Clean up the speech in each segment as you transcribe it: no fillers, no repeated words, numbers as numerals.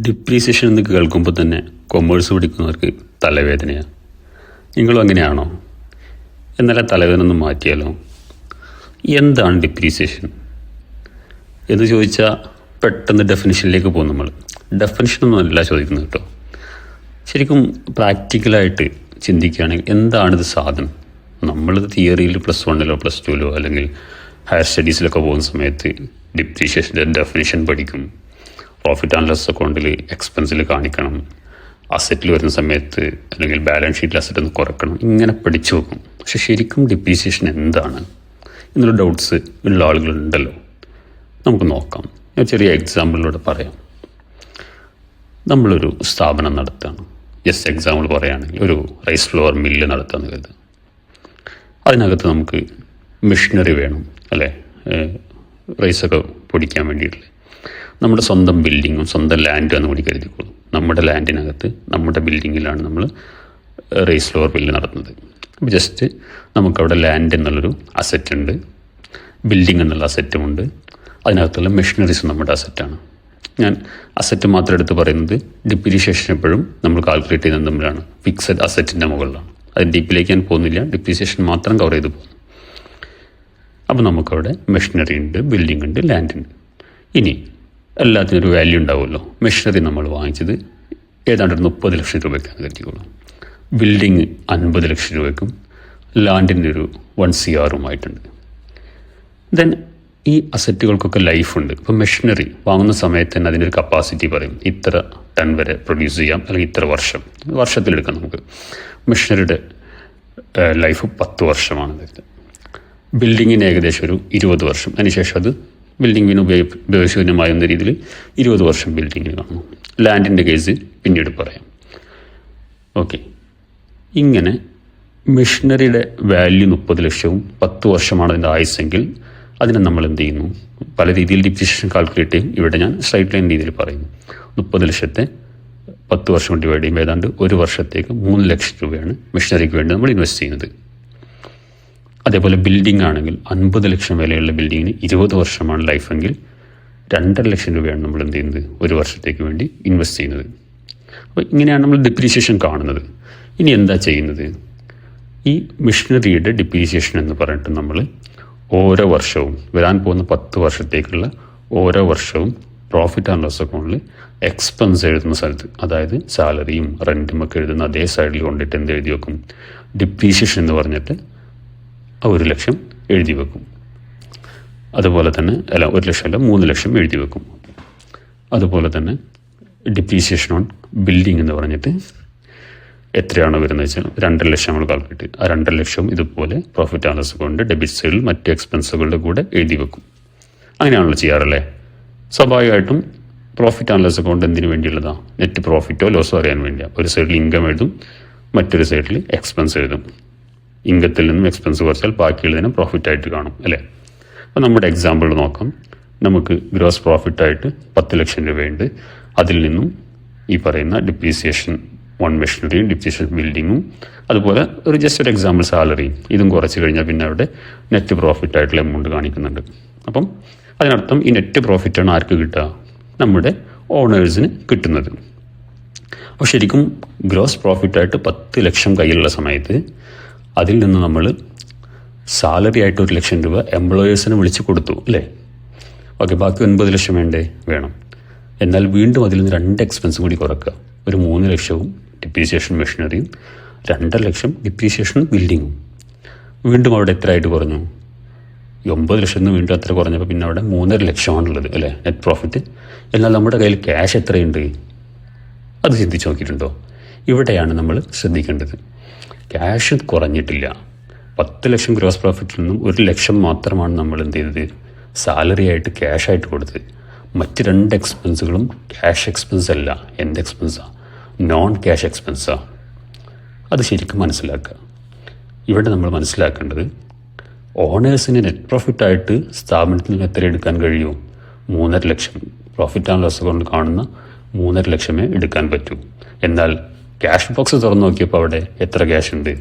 Depreciation എന്ന് കേൾക്കുമ്പോൾ തന്നെ കൊമേഴ്സ് പഠിക്കുന്നവർക്ക് തലവേദനയാണ്. നിങ്ങളും അങ്ങനെയാണോ? എന്നാലും തലവേദന ഒന്ന് മാറ്റിയാലോ? എന്താണ് ഡിപ്രീസിയേഷൻ എന്ന് ചോദിച്ചാൽ പെട്ടെന്ന് ഡെഫിനിഷനിലേക്ക് പോകും. നമ്മൾ ഡെഫിനിഷനൊന്നും അല്ല ചോദിക്കുന്നത് കേട്ടോ. ശരിക്കും പ്രാക്ടിക്കലായിട്ട് ചിന്തിക്കുകയാണെങ്കിൽ എന്താണിത് സാധനം? നമ്മളിത് തിയറിയിൽ +1 +2 അല്ലെങ്കിൽ ഹയർ സ്റ്റഡീസിലൊക്കെ പോകുന്ന സമയത്ത് ഡിപ്രീഷിയേഷൻ്റെ ഡെഫിനിഷൻ പഠിക്കും. പ്രോഫിറ്റ് ആൻഡ് ലോസ് അക്കൗണ്ടിൽ എക്സ്പെൻസിൽ കാണിക്കണം, അസറ്റിൽ വരുന്ന സമയത്ത് അല്ലെങ്കിൽ ബാലൻസ് ഷീറ്റിൽ അസറ്റ് ഒന്ന് കുറക്കണം, ഇങ്ങനെ പഠിച്ചു വെക്കും. പക്ഷെ ശരിക്കും ഡിപ്രീസിയേഷൻ എന്താണ് എന്നുള്ള ഡൗട്ട്സ് ഉള്ള ആളുകളുണ്ടല്ലോ. നമുക്ക് നോക്കാം. ഞാൻ ചെറിയ എക്സാമ്പിളിലൂടെ പറയാം. നമ്മളൊരു സ്ഥാപനം നടത്തുകയാണ്. എക്സാമ്പിൾ പറയുകയാണെങ്കിൽ ഒരു റൈസ് ഫ്ലോർ മില്ല് നടത്തുകയെന്ന് കരുതുക. അതിനകത്ത് നമുക്ക് മെഷീനറി വേണം അല്ലേ, റൈസൊക്കെ പൊടിക്കാൻ വേണ്ടിയിട്ടില്ലേ. നമ്മുടെ സ്വന്തം ബിൽഡിങ്ങും സ്വന്തം ലാൻഡും എന്ന് കൂടി കരുതിക്കോളും. നമ്മുടെ ലാൻഡിനകത്ത് നമ്മുടെ ബിൽഡിങ്ങിലാണ് നമ്മൾ റൈസ് ഫ്ലോർ മില്ല് നടത്തുന്നത്. അപ്പോൾ ജസ്റ്റ് നമുക്കവിടെ ലാൻഡ് എന്നുള്ളൊരു അസറ്റ് ഉണ്ട്, ബിൽഡിംഗ് എന്നുള്ള അസറ്റുമുണ്ട്, അതിനകത്തുള്ള മെഷീനറീസ് നമ്മുടെ അസറ്റാണ്. ഞാൻ അസറ്റ് മാത്രം എടുത്ത് പറയുന്നത് ഡിപ്രീഷിയേഷൻ എപ്പോഴും നമ്മൾ കാൽക്കുലേറ്റ് ചെയ്യുന്നത് തമ്മിലാണ്, ഫിക്സഡ് അസറ്റിൻ്റെ മുകളിലാണ്. അത് ഡീപ്പിലേക്ക് ഞാൻ പോകുന്നില്ല, ഡിപ്രീസിയേഷൻ മാത്രം കവർ ചെയ്ത് പോകും. അപ്പോൾ നമുക്കവിടെ മെഷീനറി ഉണ്ട്, ബിൽഡിംഗ് ഉണ്ട്, ലാൻഡ് ഉണ്ട്. ഇനി എല്ലാത്തിനും ഒരു വാല്യൂ ഉണ്ടാവുമല്ലോ. മെഷീനറി നമ്മൾ വാങ്ങിച്ചത് ഏതാണ്ട് 30 ലക്ഷം രൂപയ്ക്കാണ് കരുതിക്കോളൂ. ബിൽഡിങ് 50 ലക്ഷം രൂപയ്ക്കും ലാൻഡിൻ്റെ ഒരു 1 CR ദെൻ ഈ അസറ്റുകൾക്കൊക്കെ ലൈഫുണ്ട്. ഇപ്പോൾ മെഷീനറി വാങ്ങുന്ന സമയത്ത് തന്നെ അതിൻ്റെ ഒരു കപ്പാസിറ്റി പറയും, ഇത്ര ടൺ വരെ പ്രൊഡ്യൂസ് ചെയ്യാം അല്ലെങ്കിൽ ഇത്ര വർഷത്തിലെടുക്കാം. നമുക്ക് മെഷീനറിയുടെ ലൈഫ് 10 വർഷമാണ്. ബിൽഡിങ്ങിന് ഏകദേശം ഒരു 20 വർഷം. അതിനുശേഷം അത് ബിൽഡിങ്ങിന് ഉപയോഗശൂന്യമാകുന്ന രീതിയിൽ 20 വർഷം ബിൽഡിങ്ങിന് കാണും. ലാൻഡിൻ്റെ കേസ് പിന്നീട് പറയാം. ഓക്കെ, ഇങ്ങനെ മെഷീനറിയുടെ വാല്യൂ 30 ലക്ഷവും 10 വർഷമാണ് അതിൻ്റെ ആയുസ്സെങ്കിൽ അതിനെ നമ്മൾ എന്ത് ചെയ്യുന്നു? പല രീതിയിൽ ഡിപ്രീസിയേഷൻ കാൽക്കുലേറ്റ് ചെയ്യും. ഇവിടെ ഞാൻ സ്ട്രൈറ്റ് ലൈൻ രീതിയിൽ പറയുന്നു. 30 ലക്ഷത്തെ 10 വർഷം കൊണ്ട് ഡിവൈഡ് ചെയ്യുമ്പോൾ ഏതാണ്ട് 1 വർഷത്തേക്ക് 3 ലക്ഷം രൂപയാണ് മെഷീനറിക്ക് വേണ്ടി നമ്മൾ ഇൻവെസ്റ്റ് ചെയ്യുന്നത്. അതേപോലെ ബിൽഡിംഗ് ആണെങ്കിൽ 50 ലക്ഷം വിലയുള്ള ബിൽഡിങ്ങിന് 20 വർഷമാണ് ലൈഫെങ്കിൽ 2.5 ലക്ഷം രൂപയാണ് നമ്മൾ എന്ത് ചെയ്യുന്നത്? 1 വർഷത്തേക്ക് വേണ്ടി ഇൻവെസ്റ്റ് ചെയ്യുന്നത്. അപ്പോൾ ഇങ്ങനെയാണ് നമ്മൾ ഡിപ്രീസിയേഷൻ കാണുന്നത്. ഇനി എന്താ ചെയ്യുന്നത്? ഈ മെഷീനറിയുടെ ഡിപ്രീസിയേഷൻ എന്ന് പറഞ്ഞിട്ട് നമ്മൾ ഓരോ വർഷവും വരാൻ പോകുന്ന 10 വർഷത്തേക്കുള്ള ഓരോ വർഷവും പ്രോഫിറ്റ് ആൻഡ് ലോസ് അക്കൗണ്ടിൽ എക്സ്പെൻസ് എഴുതുന്ന സ്ഥലത്ത്, അതായത് സാലറിയും റെൻറ്റും ഒക്കെ എഴുതുന്ന അതേ സൈഡിൽ കൊണ്ടിട്ട് എന്ത് എഴുതി വെക്കും? ഡിപ്രീസിയേഷൻ എന്ന് പറഞ്ഞിട്ട് 1 ലക്ഷം എഴുതി വെക്കും. അതുപോലെ തന്നെ 1 ലക്ഷം അല്ല 3 ലക്ഷം എഴുതി വെക്കും. അതുപോലെ തന്നെ ഡിപ്രീസിയേഷൻ ഓൺ ബിൽഡിംഗ് എന്ന് പറഞ്ഞിട്ട് എത്രയാണ് വരുന്നത് വെച്ചാൽ 2.5 ലക്ഷം നമ്മൾ കാൽക്കുലേറ്റ് ചെയ്യും. ആ 2.5 ലക്ഷം ഇതുപോലെ profit and loss account debit സൈഡിൽ മറ്റ് എക്സ്പെൻസുകളുടെ കൂടെ എഴുതി വെക്കും. അങ്ങനെയാണല്ലോ ചെയ്യാറല്ലേ? സ്വാഭാവികമായിട്ടും പ്രോഫിറ്റ് ആൻഡ് ലോസ് അക്കൗണ്ട് എന്തിനു വേണ്ടിയുള്ളതാണ്? നെറ്റ് പ്രോഫിറ്റോ ലോസോ അറിയാൻ വേണ്ടിയാണ്. ഒരു സൈഡിൽ ഇൻകം എഴുതും, മറ്റൊരു സൈഡിൽ എക്സ്പെൻസ് എഴുതും. ഇൻകത്തിൽ നിന്നും എക്സ്പെൻസ് കുറച്ചാൽ ബാക്കിയുള്ളതിനെ പ്രോഫിറ്റായിട്ട് കാണും അല്ലേ? അപ്പോൾ നമ്മുടെ എക്സാമ്പിൾ നോക്കാം. നമുക്ക് ഗ്രോസ് പ്രോഫിറ്റായിട്ട് 10 ലക്ഷം രൂപയുണ്ട്. അതിൽ നിന്നും ഈ പറയുന്ന ഡിപ്രീസിയേഷൻ ഓൺ മെഷീനറിയും ഡിപ്രീസിയേഷൻ ബിൽഡിങ്ങും അതുപോലെ ഒരു ജസ്റ്റ് ഒരു എക്സാമ്പിൾ സാലറിയും ഇതും കുറച്ച് കഴിഞ്ഞാൽ പിന്നെ അവിടെ നെറ്റ് പ്രോഫിറ്റായിട്ടുള്ള എമൗണ്ട് കാണിക്കുന്നുണ്ട്. അപ്പം അതിനർത്ഥം ഈ നെറ്റ് പ്രോഫിറ്റാണ് ആർക്ക് കിട്ടുക? നമ്മുടെ ഓണേഴ്സിന് കിട്ടുന്നത്. അപ്പോൾ ശരിക്കും ഗ്രോസ് പ്രോഫിറ്റായിട്ട് 10 ലക്ഷം കയ്യിലുള്ള സമയത്ത് അതിൽ നിന്ന് നമ്മൾ സാലറി ആയിട്ട് 1 ലക്ഷം രൂപ എംപ്ലോയേഴ്സിന് വിളിച്ച് കൊടുത്തു അല്ലേ? ഓക്കെ, ബാക്കി 9 ലക്ഷം വേണം. എന്നാൽ വീണ്ടും അതിൽ നിന്ന് 2 എക്സ്പെൻസും കൂടി കുറക്കുക. ഒരു 3 ലക്ഷവും ഡിപ്രീസിയേഷൻ മെഷീനറിയും 2.5 ലക്ഷം ഡിപ്രീസിയേഷൻ ബിൽഡിങ്ങും. വീണ്ടും അവിടെ എത്ര ആയിട്ട് കുറഞ്ഞു? 9 ലക്ഷം നിന്ന് വീണ്ടും അത്ര കുറഞ്ഞപ്പോൾ പിന്നെ അവിടെ 3.5 ലക്ഷമാണുള്ളത് അല്ലേ നെറ്റ് പ്രോഫിറ്റ്. എന്നാൽ നമ്മുടെ കയ്യിൽ ക്യാഷ് എത്രയുണ്ട്? അത് ചിന്തിച്ച് നോക്കിയിട്ടുണ്ടോ? ഇവിടെയാണ് നമ്മൾ ശ്രദ്ധിക്കേണ്ടത്. ക്യാഷ് കുറഞ്ഞിട്ടില്ല. 10 ലക്ഷം ഗ്രോസ് പ്രോഫിറ്റിൽ നിന്നും 1 ലക്ഷം മാത്രമാണ് നമ്മൾ എന്ത് ചെയ്തത്? സാലറി ആയിട്ട് ക്യാഷായിട്ട് കൊടുത്തത്. മറ്റ് 2 എക്സ്പെൻസുകളും ക്യാഷ് എക്സ്പെൻസ് അല്ല. എന്ത് എക്സ്പെൻസാണ്? Non cash എക്സ്പെൻസാണ്. അത് ശരിക്കും മനസ്സിലാക്കുക. ഇവിടെ നമ്മൾ മനസ്സിലാക്കേണ്ടത് ഓണേഴ്സിന് നെറ്റ് പ്രോഫിറ്റായിട്ട് സ്ഥാപനത്തിൽ നിന്ന് എത്ര എടുക്കാൻ കഴിയും? 3.5 ലക്ഷം. പ്രോഫിറ്റ് ആൻഡ് ലോസ് അക്കൗണ്ട് കാണുന്ന 3.5 ലക്ഷമേ എടുക്കാൻ പറ്റൂ. എന്നാൽ ക്യാഷ് ബോക്സ് തുറന്നു നോക്കിയപ്പോൾ അവിടെ എത്ര ക്യാഷ് ഉണ്ട്?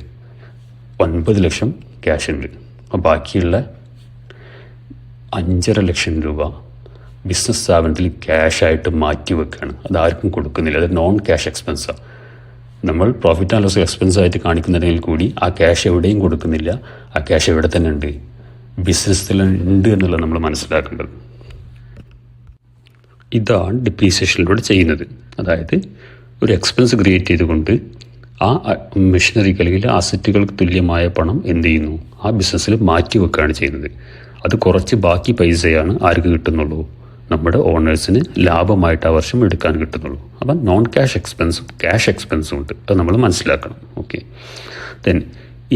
9 ലക്ഷം ക്യാഷ് ഉണ്ട്. അപ്പോൾ ബാക്കിയുള്ള 5.5 ലക്ഷം രൂപ ബിസിനസ് സ്ഥാപനത്തിൽ ക്യാഷായിട്ട് മാറ്റി വെക്കുകയാണ്. അത് ആർക്കും കൊടുക്കുന്നില്ല. അത് നോൺ ക്യാഷ് എക്സ്പെൻസാണ്. നമ്മൾ പ്രോഫിറ്റ് ആൻഡ് ലോസ് എക്സ്പെൻസ് ആയിട്ട് കാണിക്കുന്നുണ്ടെങ്കിൽ കൂടി ആ ക്യാഷ് എവിടെയും കൊടുക്കുന്നില്ല. ആ ക്യാഷ് എവിടെ തന്നെ ഉണ്ട്, ബിസിനസ്സിൽ ഉണ്ട് എന്നുള്ളത് നമ്മൾ മനസ്സിലാക്കേണ്ടത്. ഇതാണ് ഡിപ്രീസിയേഷനിലൂടെ ചെയ്യുന്നത്. അതായത് ഒരു എക്സ്പെൻസ് ക്രിയേറ്റ് ചെയ്തുകൊണ്ട് ആ മെഷീനറിക്ക് അല്ലെങ്കിൽ അസറ്റുകൾക്ക് തുല്യമായ പണം എന്ത് ചെയ്യുന്നു, ആ ബിസിനസ്സിൽ മാറ്റി വെക്കുകയാണ് ചെയ്യുന്നത്. അത് കുറച്ച് ബാക്കി പൈസയാണ് ആർക്ക് കിട്ടുന്നുള്ളൂ, നമ്മുടെ ഓണേഴ്സിന് ലാഭമായിട്ട് ആ വർഷം എടുക്കാൻ കിട്ടുന്നുള്ളൂ. അപ്പം നോൺ ക്യാഷ് എക്സ്പെൻസും ക്യാഷ് എക്സ്പെൻസും ഉണ്ട്. അത് നമ്മൾ മനസ്സിലാക്കണം. ഓക്കെ, ദെൻ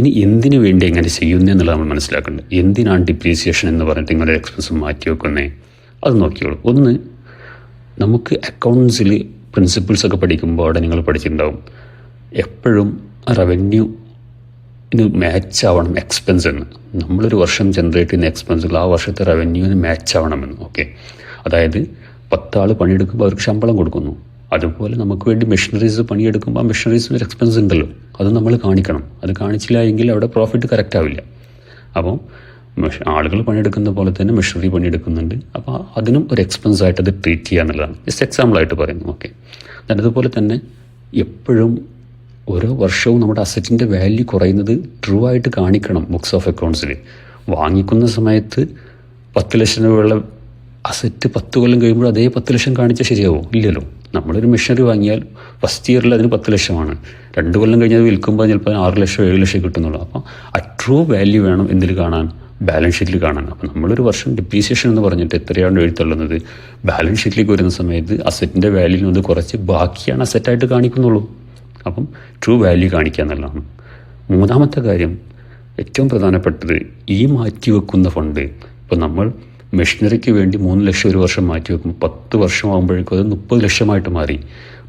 ഇനി എന്തിനു വേണ്ടി എങ്ങനെ ചെയ്യുന്നു എന്നുള്ളത് നമ്മൾ മനസ്സിലാക്കേണ്ടത്. എന്തിനാണ് ഡിപ്രീസിയേഷൻ എന്ന് പറഞ്ഞിട്ട് ഇങ്ങനെ എക്സ്പെൻസ് മാറ്റി വെക്കുന്നേ, അത് നോക്കിയോളൂ. ഒന്ന്, നമുക്ക് അക്കൗണ്ട്സിൽ പ്രിൻസിപ്പിൾസൊക്കെ പഠിക്കുമ്പോൾ അവിടെ നിങ്ങൾ പഠിച്ചിട്ടുണ്ടാവും, എപ്പോഴും റവന്യൂന് മാച്ച് ആവണം എക്സ്പെൻസ് എന്ന്. നമ്മളൊരു വർഷം ജനറേറ്റ് ചെയ്യുന്ന എക്സ്പെൻസുകൾ ആ വർഷത്തെ റവന്യൂവിന് മാച്ച് ആവണമെന്ന്. ഓക്കെ, അതായത് 10 ആൾ പണിയെടുക്കുമ്പോൾ അവർക്ക് ശമ്പളം കൊടുക്കുന്നു. അതുപോലെ നമുക്ക് വേണ്ടി മെഷീനറീസ് പണിയെടുക്കുമ്പോൾ ആ മെഷീനറീസിന് ഒരു എക്സ്പെൻസ് ഉണ്ടല്ലോ, അത് നമ്മൾ കാണിക്കണം. അത് കാണിച്ചില്ല എങ്കിൽ അവിടെ പ്രോഫിറ്റ് കറക്റ്റ് ആവില്ല. അപ്പോൾ ആളുകൾ പണിയെടുക്കുന്ന പോലെ തന്നെ മെഷീനറി പണിയെടുക്കുന്നുണ്ട്. അപ്പോൾ അതിനും ഒരു എക്സ്പെൻസ് ആയിട്ട് അത് ട്രീറ്റ് ചെയ്യുക എന്നുള്ളതാണ് ജസ്റ്റ് എക്സാമ്പിളായിട്ട് പറയുന്നു. ഓക്കെ, അതുപോലെ തന്നെ എപ്പോഴും ഓരോ വർഷവും നമ്മുടെ അസറ്റിൻ്റെ വാല്യൂ കുറയുന്നത് ട്രൂ ആയിട്ട് കാണിക്കണം ബുക്സ് ഓഫ് അക്കൗണ്ട്സിൽ. വാങ്ങിക്കുന്ന സമയത്ത് 10 ലക്ഷം രൂപയുള്ള അസറ്റ് 10 കൊല്ലം കഴിയുമ്പോൾ അതേ 10 ലക്ഷം കാണിച്ചാൽ ശരിയാവും? ഇല്ലല്ലോ. നമ്മളൊരു മെഷീനറി വാങ്ങിയാൽ ഫസ്റ്റ് ഇയറിൽ അതിന് 10 ലക്ഷമാണ്, 2 കൊല്ലം കഴിഞ്ഞത് വിൽക്കുമ്പോൾ ചിലപ്പോൾ 6 ലക്ഷം 7 ലക്ഷം കിട്ടുന്നുള്ളൂ. അപ്പോൾ ആ ട്രൂ വാല്യൂ വേണം എന്തിൽ കാണാൻ, ബാലൻസ് ഷീറ്റിൽ കാണാൻ. അപ്പോൾ നമ്മളൊരു വർഷം ഡിപ്രീസിയേഷൻ എന്ന് പറഞ്ഞിട്ട് എത്രയാണ് എഴുത്തുള്ളത്, ബാലൻസ് ഷീറ്റിലേക്ക് വരുന്ന സമയത്ത് അസറ്റിൻ്റെ വാല്യൂവിൽ നിന്ന് കുറച്ച് ബാക്കിയാണ് അസറ്റായിട്ട് കാണിക്കുന്നുള്ളൂ. അപ്പം ട്രൂ വാല്യൂ കാണിക്കുക എന്നുള്ളതാണ്. മൂന്നാമത്തെ കാര്യം, ഏറ്റവും പ്രധാനപ്പെട്ടത്, ഈ മാറ്റിവെക്കുന്ന ഫണ്ട്, ഇപ്പോൾ നമ്മൾ മെഷീനറിക്ക് വേണ്ടി 3 ലക്ഷം ഒരു വർഷം മാറ്റി വെക്കുമ്പോൾ 10 വർഷം ആകുമ്പോഴേക്കും അത് 30 ലക്ഷമായിട്ട് മാറി.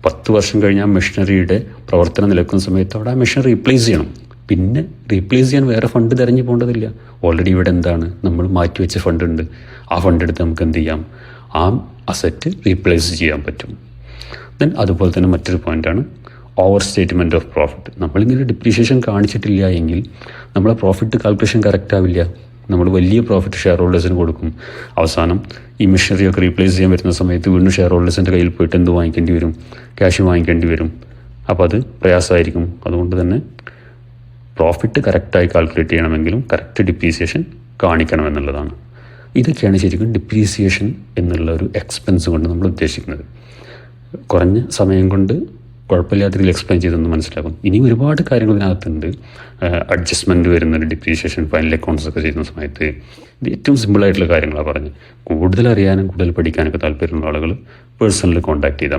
10 വർഷം കഴിഞ്ഞാൽ മെഷീനറിയുടെ പ്രവർത്തനം നിലക്കുന്ന സമയത്ത് അവിടെ ആ മെഷീനറി റീപ്ലേസ് ചെയ്യണം. പിന്നെ റീപ്ലേസ് ചെയ്യാൻ വേറെ ഫണ്ട് തിരഞ്ഞു പോകേണ്ടതില്ല. ഓൾറെഡി ഇവിടെ എന്താണ്, നമ്മൾ മാറ്റിവെച്ച ഫണ്ട് ഉണ്ട്. ആ ഫണ്ട് എടുത്ത് നമുക്ക് എന്ത് ചെയ്യാം, ആ അസറ്റ് റീപ്ലേസ് ചെയ്യാൻ പറ്റും. ദെൻ അതുപോലെ തന്നെ മറ്റൊരു പോയിൻ്റാണ് ഓവർ സ്റ്റേറ്റ്മെൻറ്റ് ഓഫ് പ്രോഫിറ്റ്. നമ്മളിങ്ങനെ ഡിപ്രീഷിയേഷൻ കാണിച്ചിട്ടില്ല എങ്കിൽ നമ്മളെ പ്രോഫിറ്റ് കാൽക്കുലേഷൻ കറക്റ്റ് ആവില്ല. നമ്മൾ വലിയ പ്രോഫിറ്റ് ഷെയർ ഹോൾഡേഴ്സിന് കൊടുക്കും. അവസാനം ഈ മെഷീനറിയൊക്കെ റീപ്ലേസ് ചെയ്യാൻ വരുന്ന സമയത്ത് വീണ്ടും ഷെയർ ഹോൾഡേഴ്സിൻ്റെ കയ്യിൽ പോയിട്ട് എന്ത് വാങ്ങിക്കേണ്ടി വരും, ക്യാഷ് വാങ്ങിക്കേണ്ടി വരും. അപ്പോൾ അത് പ്രയാസമായിരിക്കും. അതുകൊണ്ട് തന്നെ പ്രോഫിറ്റ് കറക്റ്റായി കാൽക്കുലേറ്റ് ചെയ്യണമെങ്കിലും കറക്റ്റ് ഡിപ്രീസിയേഷൻ കാണിക്കണമെന്നുള്ളതാണ്. ഇതൊക്കെയാണ് ശരിക്കും ഡിപ്രീസിയേഷൻ എന്നുള്ള ഒരു എക്സ്പെൻസ് കൊണ്ട് നമ്മൾ ഉദ്ദേശിക്കുന്നത്. കുറഞ്ഞ സമയം കൊണ്ട് കുഴപ്പമില്ലാത്ത രീതിയിൽ എക്സ്പ്ലെയിൻ ചെയ്തൊന്ന് മനസ്സിലാക്കും. ഇനി ഒരുപാട് കാര്യങ്ങൾ ഇതിനകത്തുണ്ട്. അഡ്ജസ്റ്റ്മെൻറ്റ് വരുന്നുണ്ട് ഡിപ്രീസിയേഷൻ, ഫൈനൽ അക്കൗണ്ട്സ് ഒക്കെ ചെയ്യുന്ന സമയത്ത്. ഇത് ഏറ്റവും സിമ്പിളായിട്ടുള്ള കാര്യങ്ങളാണ് പറഞ്ഞത്. കൂടുതൽ അറിയാനും കൂടുതൽ പഠിക്കാനൊക്കെ താല്പര്യമുള്ള ആളുകൾ പേഴ്സണലി കോൺടാക്ട് ചെയ്താൽ